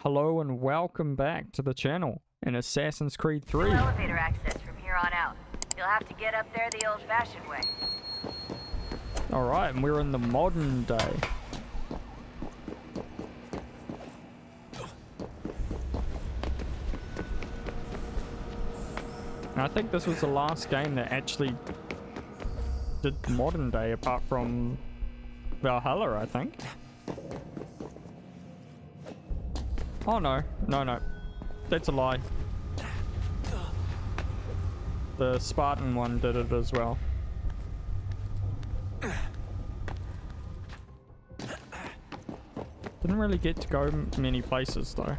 Hello and welcome back to the channel in Assassin's Creed 3. No elevator access from here on out. You'll have to get up there the old-fashioned way. Alright, and we're in the modern day. And I think this was the last game that actually did modern day, apart from Valhalla, I think. Oh no, no. That's a lie. The Spartan one did it as well. Didn't really get to go many places though.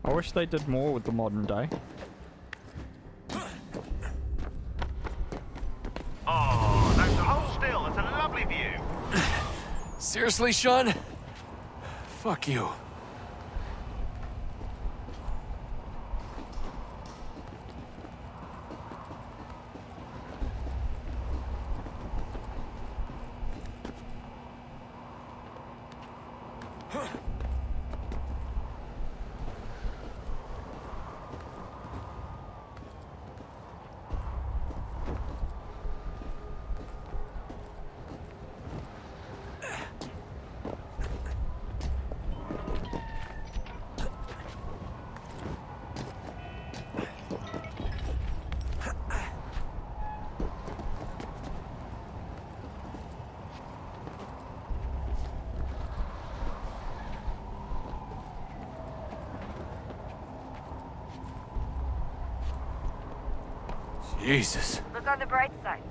I wish they did more with the modern day. Oh, that's hold still. It's a lovely view. Seriously, Sean? Fuck you. Jesus. Look on the bright side.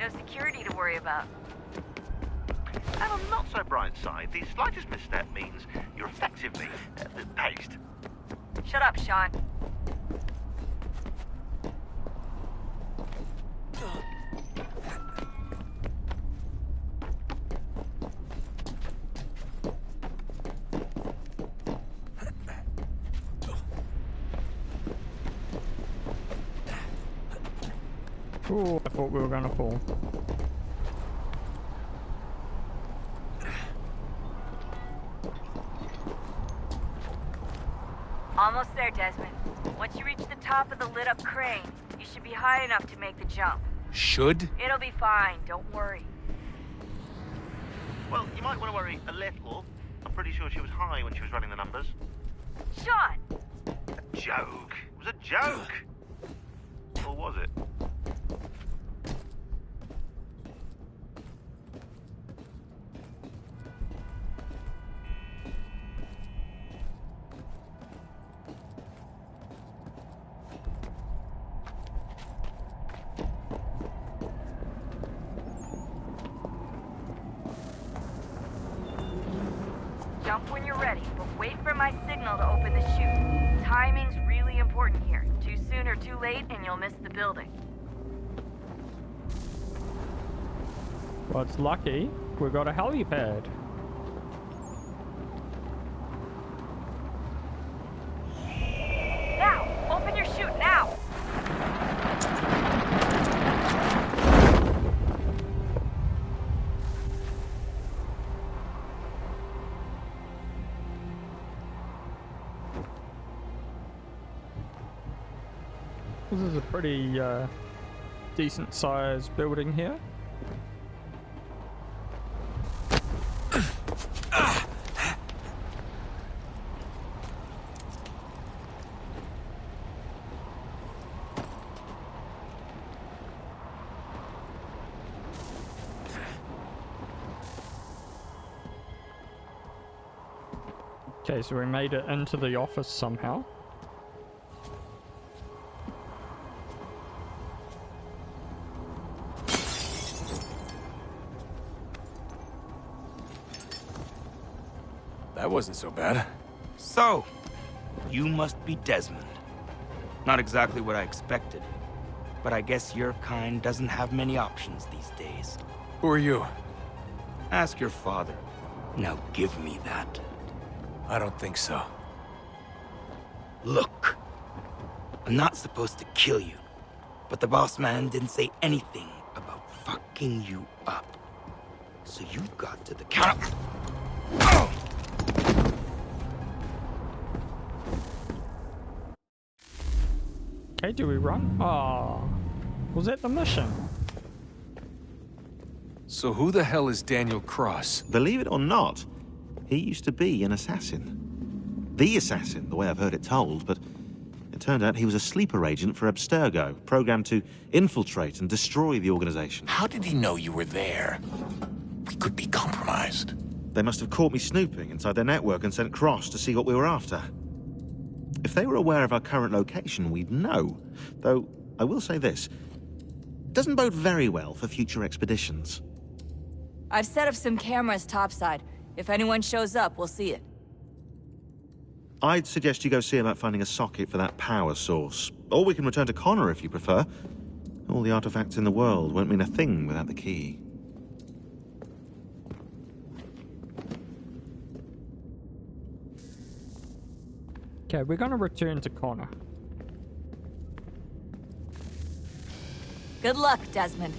No security to worry about. And on the not so bright side, the slightest misstep means you're effectively paced. Shut up, Sean. Ooh, I thought we were gonna fall. Almost there, Desmond. Once you reach the top of the lit-up crane, you should be high enough to make the jump. Should? It'll be fine, don't worry. Well, you might want to worry a little. I'm pretty sure she was high when she was running the numbers. Sean! A joke. It was a joke. Or was it? Jump when you're ready, but wait for my signal to open the chute. Timing's really important here. Too soon or too late, and you'll miss the building. Well, it's lucky we got a helipad. Now! Open your chute, now! This is a pretty decent sized building here. Okay, so we made it into the office somehow. That wasn't so bad. So, you must be Desmond. Not exactly what I expected, but I guess your kind doesn't have many options these days. Who are you? Ask your father. Now give me that. I don't think so. Look, I'm not supposed to kill you, but the boss man didn't say anything about fucking you up. So you've got to the count. Oh! Okay, do we run? Oh, was that the mission? So who the hell is Daniel Cross? Believe it or not, he used to be an assassin. The assassin, the way I've heard it told, but it turned out he was a sleeper agent for Abstergo, programmed to infiltrate and destroy the organization. How did he know you were there? We could be compromised. They must have caught me snooping inside their network and sent Cross to see what we were after. If they were aware of our current location, we'd know. Though, I will say this. Doesn't bode very well for future expeditions. I've set up some cameras topside. If anyone shows up, we'll see it. I'd suggest you go see about finding a socket for that power source. Or we can return to Connor if you prefer. All the artifacts in the world won't mean a thing without the key. Okay, we're gonna return to Connor. Good luck, Desmond.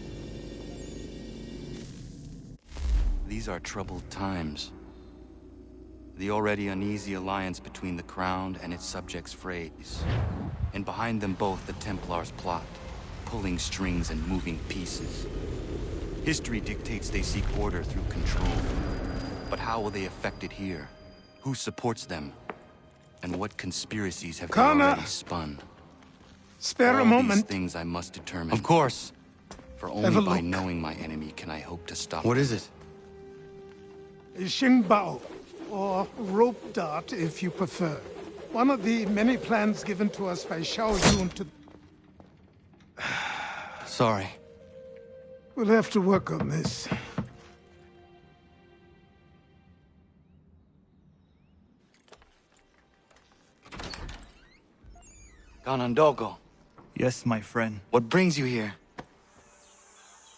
These are troubled times. The already uneasy alliance between the Crown and its subjects frays. And behind them both the Templars plot, pulling strings and moving pieces. History dictates they seek order through control. But how will they affect it here? Who supports them? And what conspiracies have they already spun? Spare a All moment. these things I must determine. Of course. For Have only a by look. knowing my enemy can I hope to stop What them. is it? A Xingbao, or rope dart if you prefer. One of the many plans given to us by Xiao Yun to... Sorry. We'll have to work on this. Ganondogo, Yes, my friend. what brings you here?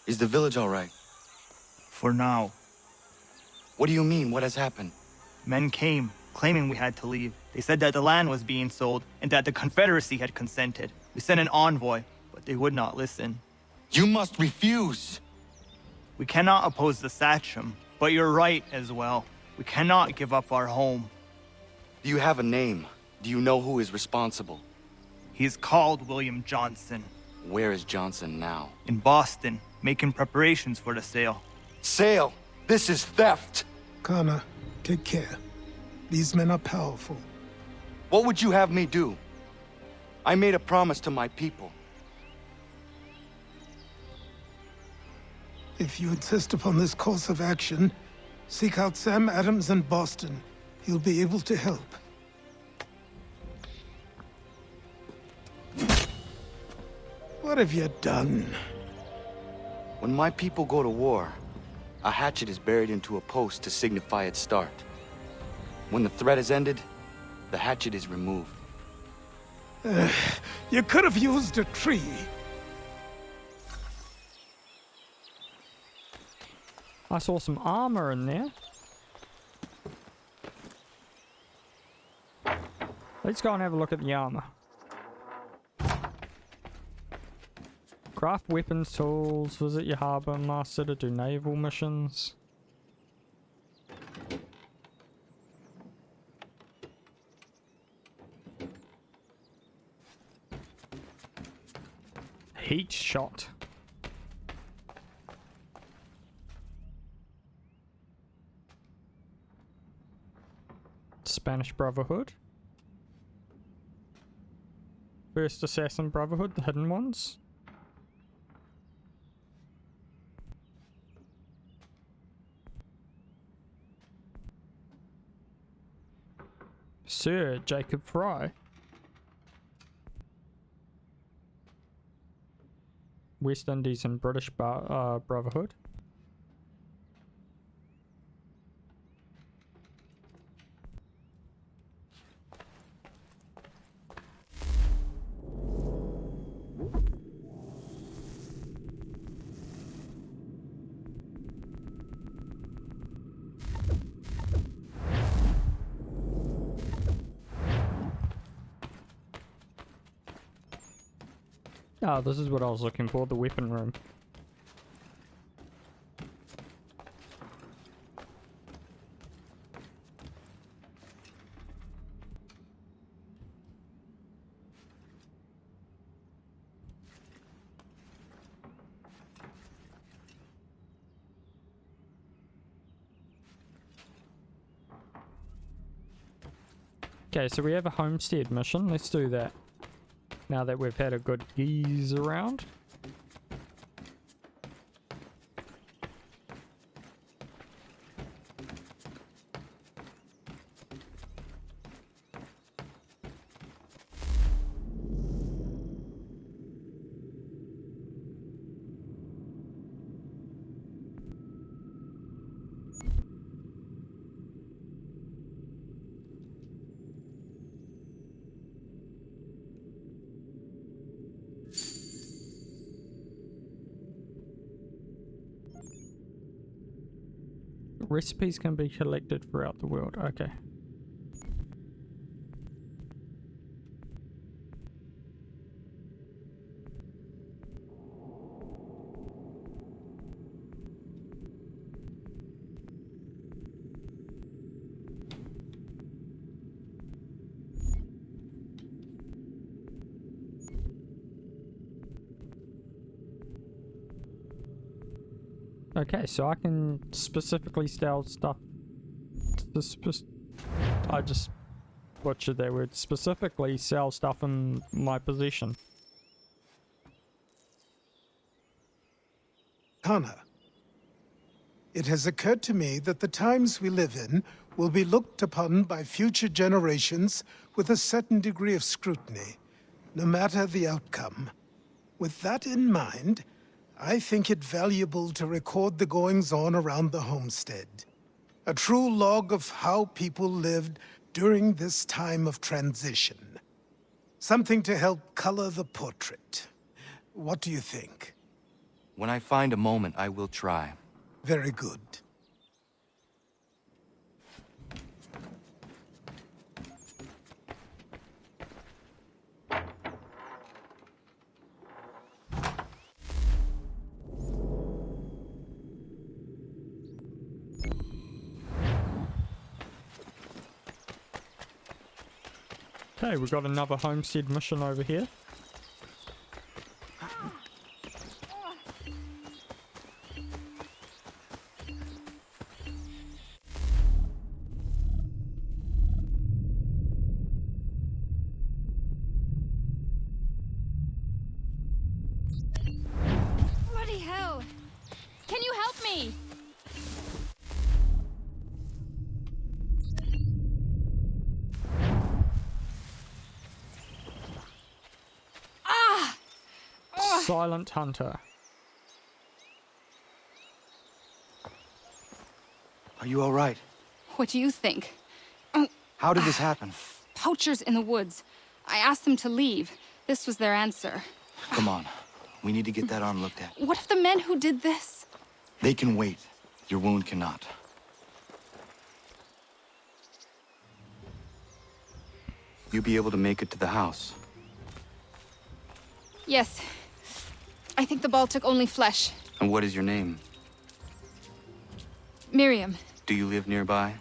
Is the village all right? For now. What do you mean? What has happened? Men came, claiming we had to leave. They said that the land was being sold and that the Confederacy had consented. We sent an envoy, but they would not listen. You must refuse! We cannot oppose the Sachem, but you're right as well. We cannot give up our home. Do you have a name? Do you know who is responsible? He is called William Johnson, Where is Johnson now? in Boston, making preparations for the sale. Sale! This is theft! Connor, take care. These men are powerful. What would you have me do? I made a promise to my people. If you insist upon this course of action, seek out Sam Adams in Boston. He'll be able to help. What have you done? When my people go to war, a hatchet is buried into a post to signify its start. When the threat is ended, the hatchet is removed. You could have used a tree. I saw some armor in there. Let's go and have a look at the armor. Craft weapons, tools, visit your harbor master to do naval missions. Heat shot. Spanish Brotherhood. First Assassin Brotherhood, the hidden ones. Sir Jacob Fry. West Indies and British Brotherhood. Oh, this is what I was looking for, the weapon room. Okay, so we have a homestead mission. Let's do that. Now that we've had a good geese around. Recipes can be collected throughout the world. Okay. Okay, so I can specifically sell stuff. I just butchered that word. Specifically sell stuff in my possession. Kana, it has occurred to me that the times we live in will be looked upon by future generations with a certain degree of scrutiny, no matter the outcome. With that in mind, I think it valuable to record the goings-on around the homestead. A true log of how people lived during this time of transition. Something to help color the portrait. What do you think? When I find a moment, I will try. Very good. Okay, we've got another homestead mission over here. Bloody hell! Can you help me? Silent Hunter. Are you all right? What do you think? How did this happen? Poachers in the woods. I asked them to leave. This was their answer. Come on. We need to get that arm looked at. What if the men who did this? They can wait. Your wound cannot. You be able to make it to the house? Yes. I think the ball took only flesh. And what is your name? Miriam. Do you live nearby?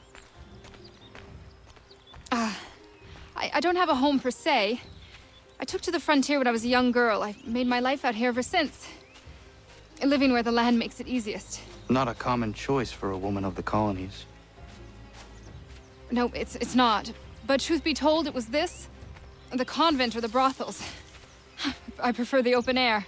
I don't have a home per se. I took to the frontier when I was a young girl. I've made my life out here ever since. Living where the land makes it easiest. Not a common choice for a woman of the colonies. No, it's not. But truth be told, it was this, the convent or the brothels. I prefer the open air.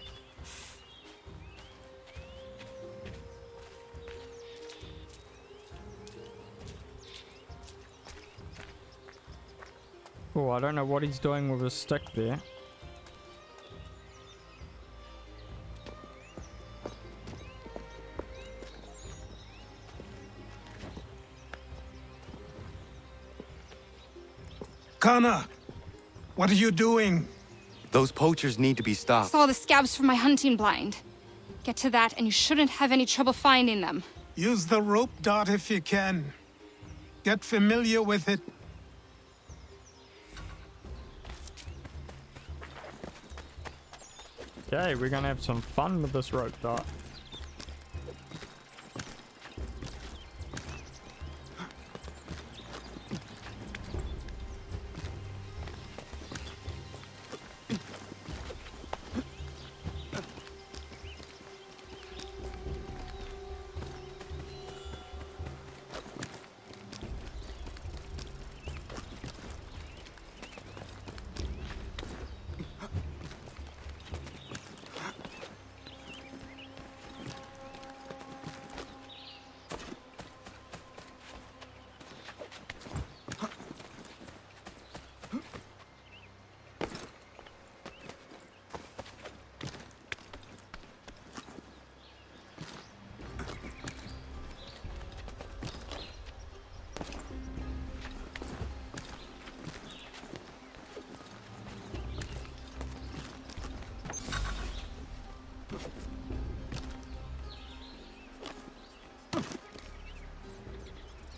Oh, I don't know what he's doing with his stick there. Kana, what are you doing? Those poachers need to be stopped. Saw the scabs from my hunting blind. Get to that and you shouldn't have any trouble finding them. Use the rope dart if you can. Get familiar with it. Okay, we're gonna have some fun with this rope dart.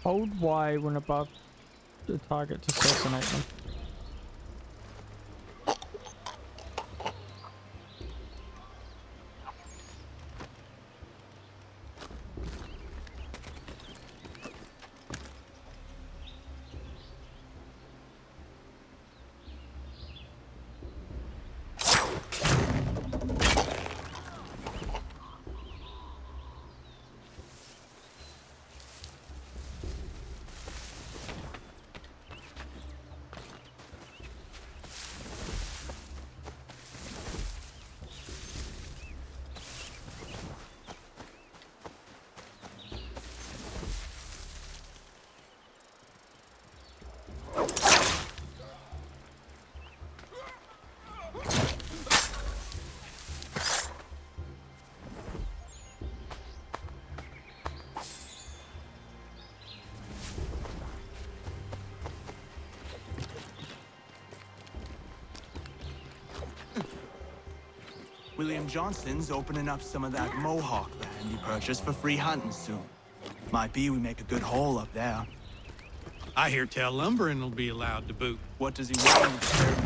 Hold Y when above the target to assassinate them. William Johnson's opening up some of that Mohawk land he purchased for free hunting soon. Might be we make a good haul up there. I hear tell lumbering will be allowed to boot. What does he want, sir?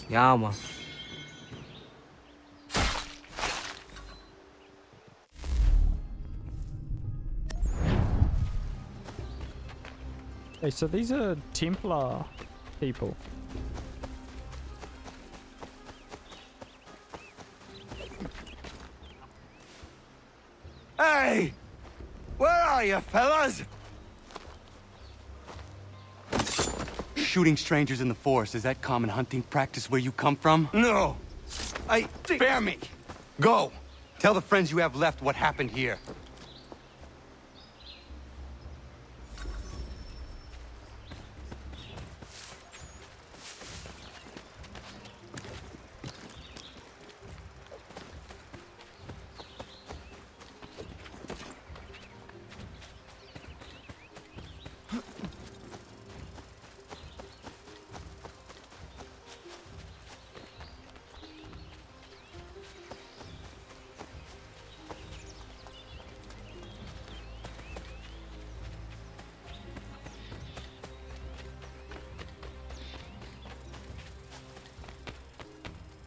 Yeah, man. Okay, so these are Templar people. Hey! Where are you, fellas? Shooting strangers in the forest, is that common hunting practice where you come from? No. Spare me. Go! Tell the friends you have left what happened here.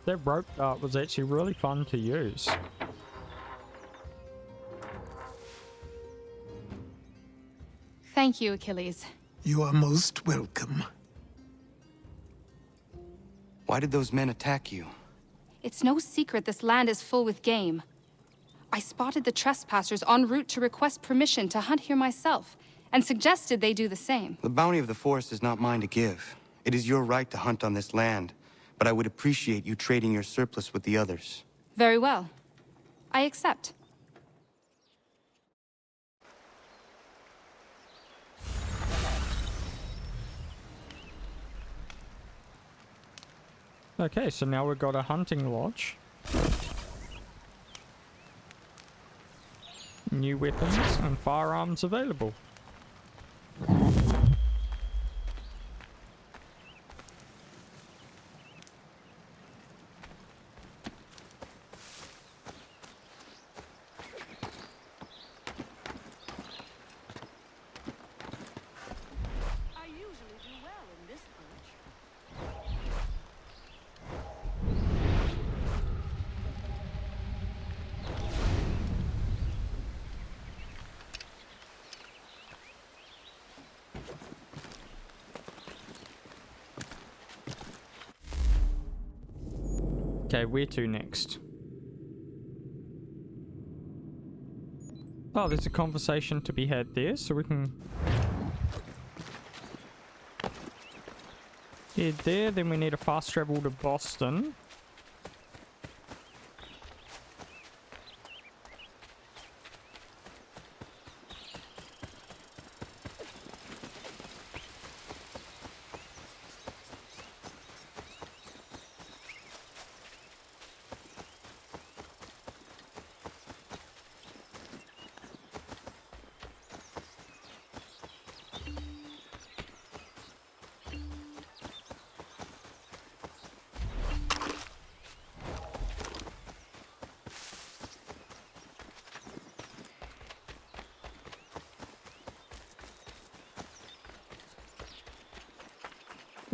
That rope dart was actually really fun to use. Thank you, Achilles. You are most welcome. Why did those men attack you? It's no secret this land is full with game. I spotted the trespassers en route to request permission to hunt here myself, and suggested they do the same. The bounty of the forest is not mine to give. It is your right to hunt on this land, but I would appreciate you trading your surplus with the others. Very well. I accept. Okay, so now we've got a hunting lodge. New weapons and firearms available. Okay, where to next? Oh, there's a conversation to be had there, so we can head there. Then we need a fast travel to Boston.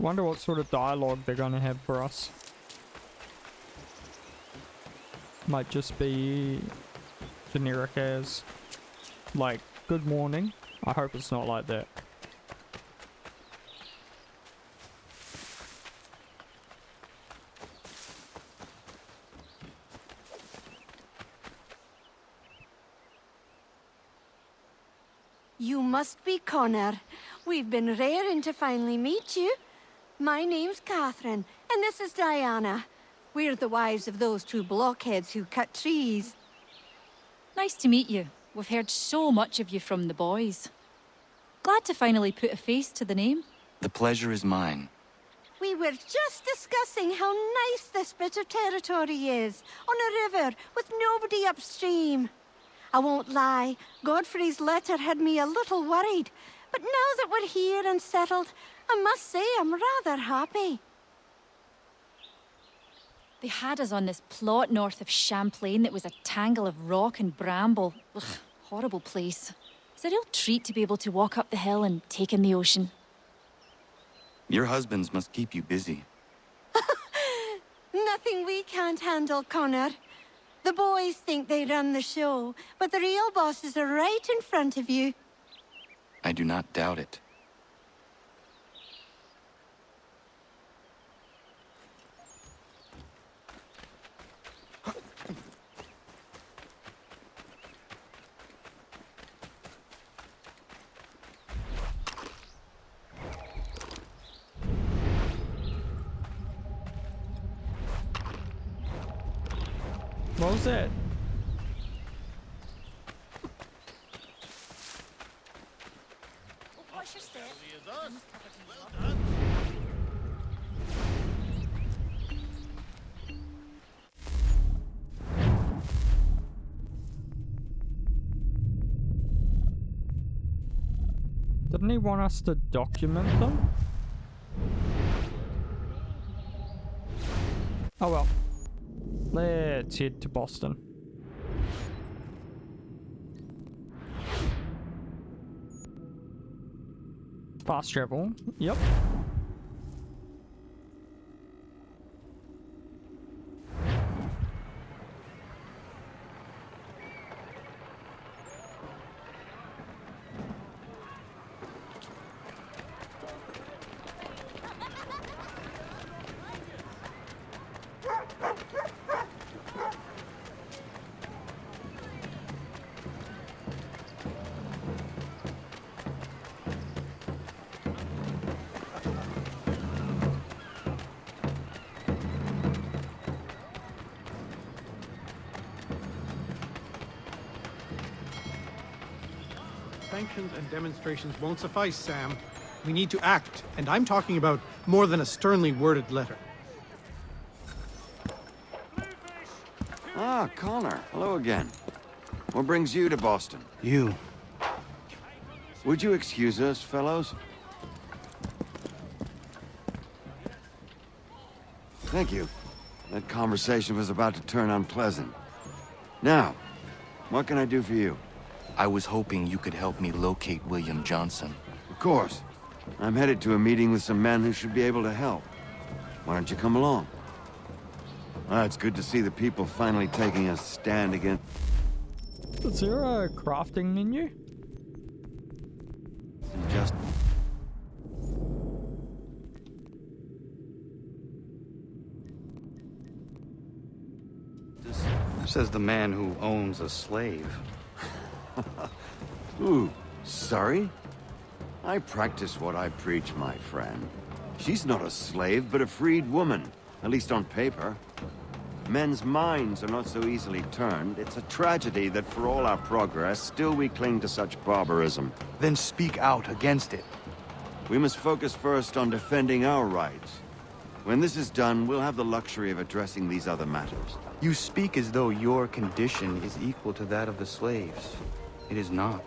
Wonder what sort of dialogue they're gonna have for us. Might just be generic as, like, good morning. I hope it's not like that. You must be Connor. We've been raring to finally meet you. My name's Catherine, and this is Diana. We're the wives of those two blockheads who cut trees. Nice to meet you. We've heard so much of you from the boys. Glad to finally put a face to the name. The pleasure is mine. We were just discussing how nice this bit of territory is, on a river with nobody upstream. I won't lie, Godfrey's letter had me a little worried, but now that we're here and settled, I must say I'm rather happy. They had us on this plot north of Champlain that was a tangle of rock and bramble. Ugh, horrible place. It's a real treat to be able to walk up the hill and take in the ocean. Your husbands must keep you busy. Nothing we can't handle, Connor. The boys think they run the show, but the real bosses are right in front of you. I do not doubt it. What was that? Didn't he want us to document them? Oh well. Let's head to Boston. Fast travel. Yep. Sanctions and demonstrations won't suffice, Sam. We need to act, and I'm talking about more than a sternly worded letter. Ah, Connor. Hello again. What brings you to Boston? You. Would you excuse us, fellows? Thank you. That conversation was about to turn unpleasant. Now, what can I do for you? I was hoping you could help me locate William Johnson. Of course. I'm headed to a meeting with some men who should be able to help. Why don't you come along? It's good to see the people finally taking a stand against... Is there a crafting menu? Just... Says the man who owns a slave. Ooh, sorry? I practice what I preach, my friend. She's not a slave, but a freed woman, at least on paper. Men's minds are not so easily turned. It's a tragedy that for all our progress, still we cling to such barbarism. Then speak out against it. We must focus first on defending our rights. When this is done, we'll have the luxury of addressing these other matters. You speak as though your condition is equal to that of the slaves. It is not.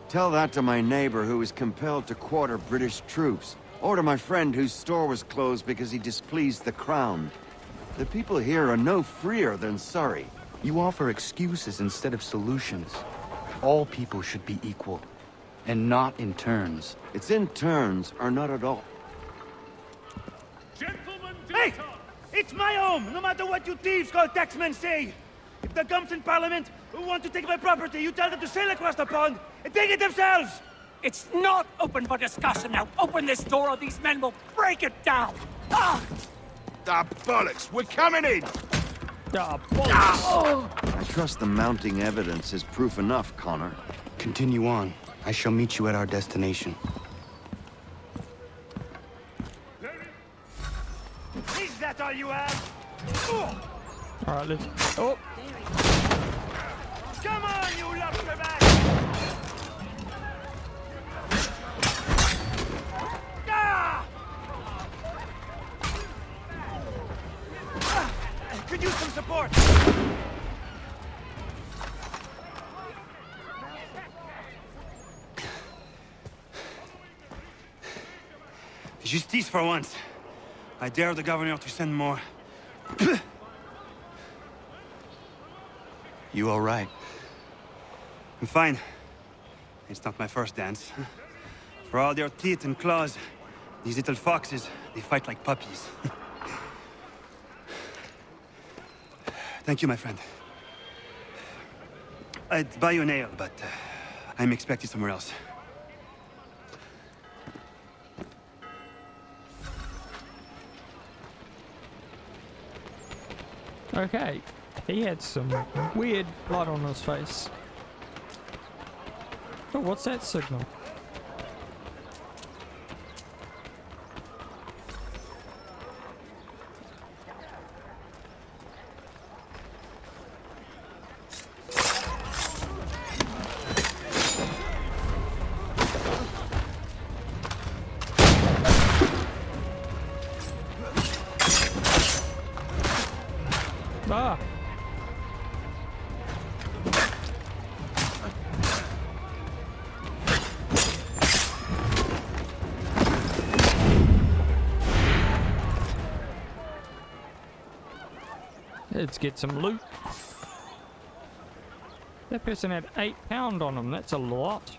Tell that to my neighbor who was compelled to quarter British troops, or to my friend whose store was closed because he displeased the crown. The people here are no freer than Surrey. You offer excuses instead of solutions. All people should be equal, and not in turns. It's in turns, or not at all. Hey! It's my home, no matter what you thieves called taxmen say! If the gumps in Parliament who want to take my property, you tell them to sail across the pond and take it themselves! It's not open for discussion now. Open this door or these men will break it down. Ah! Ah, bollocks! We're coming in! Ah, bollocks. I trust the mounting evidence is proof enough, Connor. Continue on. I shall meet you at our destination. Is that all you have? Alright, let's... Oh! Come on, you lobster bag! Ah! Could use some support. Justice for once. I dare the governor to send more. You all right? I'm fine. It's not my first dance. For all their teeth and claws, these little foxes, they fight like puppies. Thank you, my friend. I'd buy you an ale, but I'm expected somewhere else. Okay, he had some weird blood on his face. Oh, what's that signal? Ah! Let's get some loot. That person had £8 on him, that's a lot.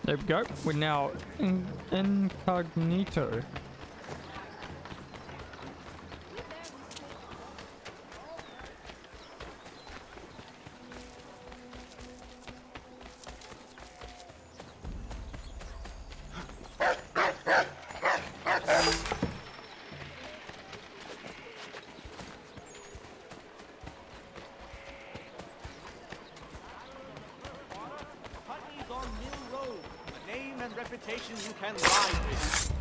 There we go. We're now incognito. Reputation you can ride with.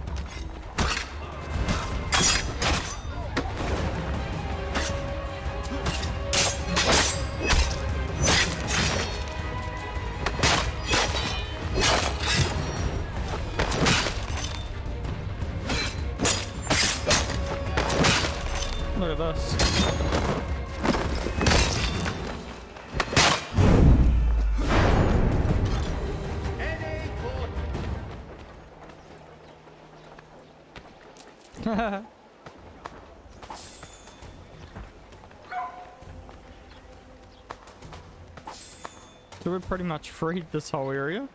Look at this. So we pretty much freed this whole area.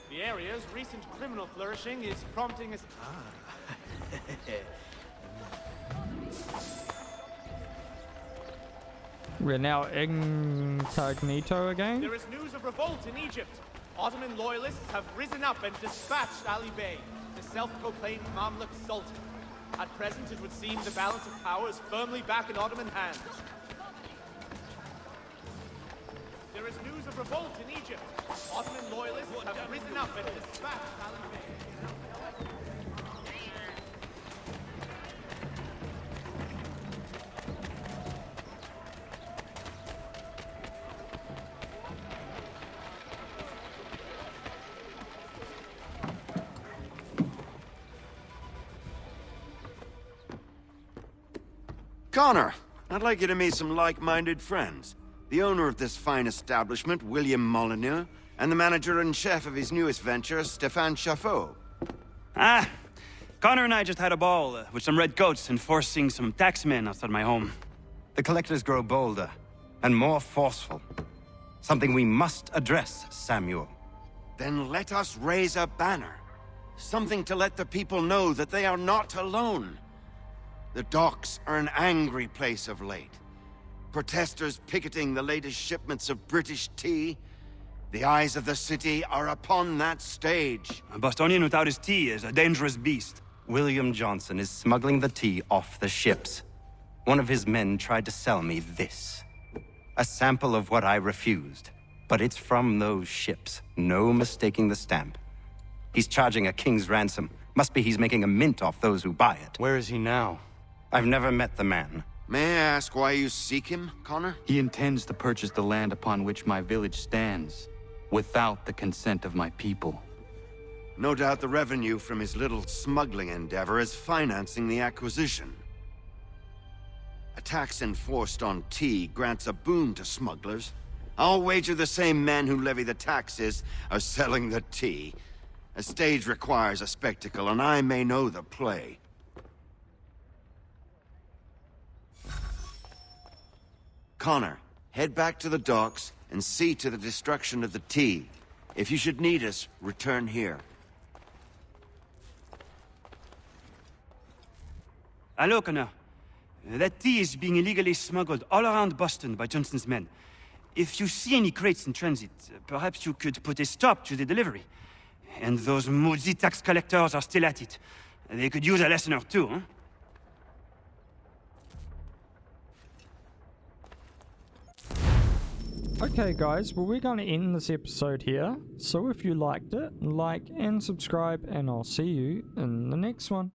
The area's recent criminal flourishing is prompting us. We're now incognito again. There is news of revolt in Egypt. Ottoman loyalists have risen up and dispatched Ali Bey, the self-proclaimed Mamluk Sultan. At present, it would seem the balance of power is firmly back in Ottoman hands. There is news of revolt in Egypt. Ottoman loyalists have risen up and dispatched Ali Bey. Connor, I'd like you to meet some like-minded friends. The owner of this fine establishment, William Molyneux, and the manager and chef of his newest venture, Stéphane Chaffeau. Ah, Connor and I just had a ball with some redcoats enforcing some taxmen outside my home. The collectors grow bolder and more forceful. Something we must address, Samuel. Then let us raise a banner. Something to let the people know that they are not alone. The docks are an angry place of late. Protesters picketing the latest shipments of British tea. The eyes of the city are upon that stage. A Bostonian without his tea is a dangerous beast. William Johnson is smuggling the tea off the ships. One of his men tried to sell me this. A sample of what I refused. But it's from those ships. No mistaking the stamp. He's charging a king's ransom. Must be he's making a mint off those who buy it. Where is he now? I've never met the man. May I ask why you seek him, Connor? He intends to purchase the land upon which my village stands, without the consent of my people. No doubt the revenue from his little smuggling endeavor is financing the acquisition. A tax enforced on tea grants a boon to smugglers. I'll wager the same men who levy the taxes are selling the tea. A stage requires a spectacle, and I may know the play. Connor, head back to the docks and see to the destruction of the tea. If you should need us, return here. Hello, Connor. That tea is being illegally smuggled all around Boston by Johnson's men. If you see any crates in transit, perhaps you could put a stop to the delivery. And those moody tax collectors are still at it. They could use a lesson or two, huh? Okay guys, well we're going to end this episode here. So if you liked it, like and subscribe, and I'll see you in the next one.